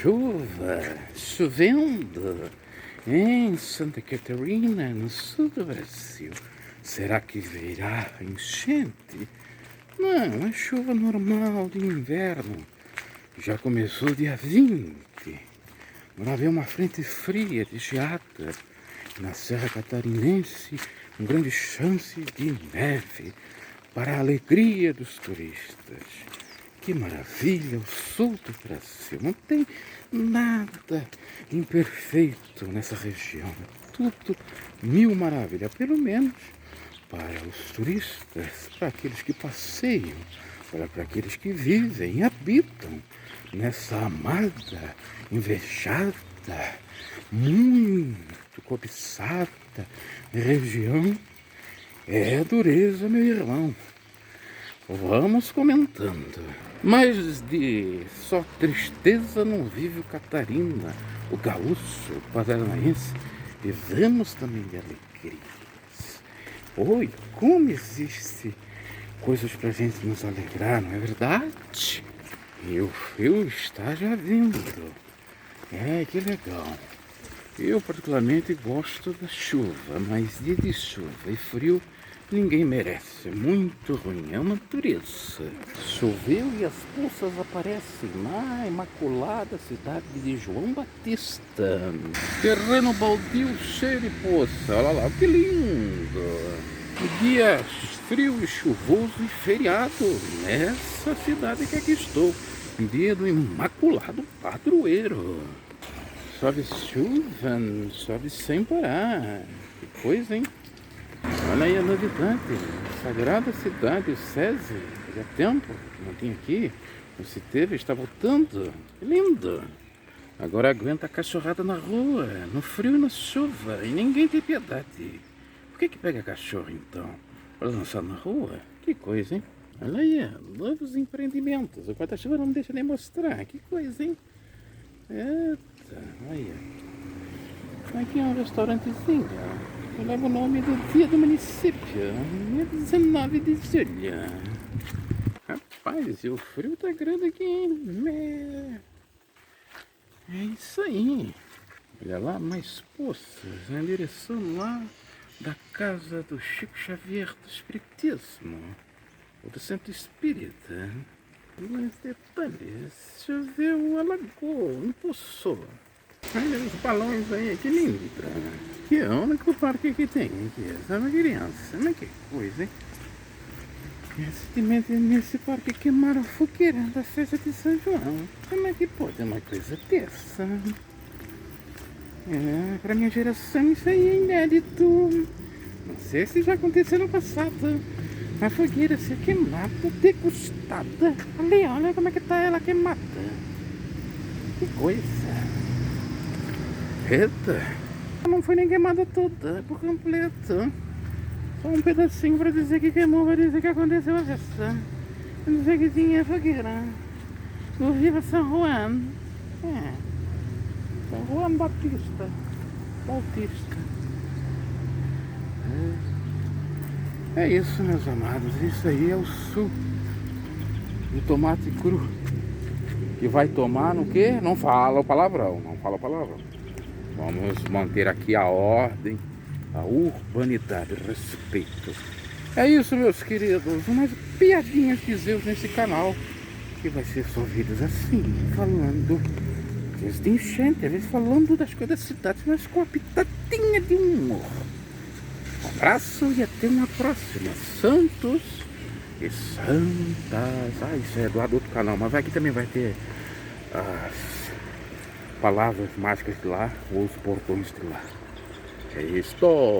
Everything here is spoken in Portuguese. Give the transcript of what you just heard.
chuva, chovendo em Santa Catarina, no sul do Brasil. Será que virá enchente? Não, é chuva normal de inverno. Já começou dia 20. Vai haver uma frente fria de geada. Na Serra Catarinense, com grande chance de neve, para a alegria dos turistas. Que maravilha, o sul do Brasil. Não tem nada imperfeito nessa região. Tudo mil maravilhas, pelo menos para os turistas, para aqueles que passeiam, para aqueles que vivem e habitam nessa amada, invejada, muito cobiçada região. É dureza, meu irmão. Vamos comentando. Mas de só tristeza não vive o Catarina, o gaúcho, o paranaense. Vivemos também de alegrias. Oi, como existe coisas pra gente nos alegrar, não é verdade? E o frio está já vindo. É, que legal. Eu particularmente gosto da chuva, mas dia de chuva e frio ninguém merece. É muito ruim, é uma natureza. Choveu e as poças aparecem na imaculada cidade de João Batista. Terreno baldio cheio de poça. Olha lá, que lindo. Dia frio e chuvoso e feriado nessa cidade que aqui estou. Dia do imaculado padroeiro. Chove chuva, chove sem parar. Que coisa, hein? Olha aí a novidade. Sagrada cidade, o SESI. Fazia tempo que não tinha aqui. Não se teve, está voltando. Que lindo. Agora aguenta a cachorrada na rua, no frio e na chuva. E ninguém tem piedade. Por que pega cachorro então? Para lançar na rua? Que coisa, hein? Olha aí, novos empreendimentos. O guarda-chuva não me deixa nem mostrar. Que coisa, hein? Eita, olha. Aqui é um restaurantezinho. Leva o nome do dia do município. Dia 19 de julho. Rapaz, e o frio tá grande aqui, hein? É isso aí. Olha lá, mais poças. Na direção lá da casa do Chico Xavier do Espiritismo. Ou do Centro Espírita. Mas detalhes, choveu, alagou, empoçou. Olha os balões aí, que lindo. Que onda que o parque aqui tem aqui, sabe, criança? Mas que coisa, hein? Recentemente nesse parque queimaram a fogueira da festa de São João. Como é que pode uma coisa dessa? É, pra minha geração isso aí é inédito. Não sei se já aconteceu no passado. A fogueira ser queimada, degustada. Ali, olha como é que tá ela queimada. Que coisa. Eita. Não foi nem queimada toda, por completo. Só um pedacinho pra dizer que queimou, pra dizer que aconteceu a festa. Pra dizer que tinha fogueira. No Viva São Juan. É. São Juan Batista. É isso, meus amados. Isso aí é o suco de tomate cru. Que vai tomar no quê? Não fala o palavrão. Não fala o palavrão. Vamos manter aqui a ordem, a urbanidade, o respeito. É isso, meus queridos. Umas piadinhas de Zeus nesse canal. Que vai ser só vídeos assim, falando. Às vezes de enchente, às vezes falando das coisas da cidade, mas com uma pitadinha de humor. Um abraço e até uma próxima. Santos e santas. Ah, isso é do lado do outro canal, mas aqui também vai ter as palavras mágicas de lá ou os portões de lá. É isto.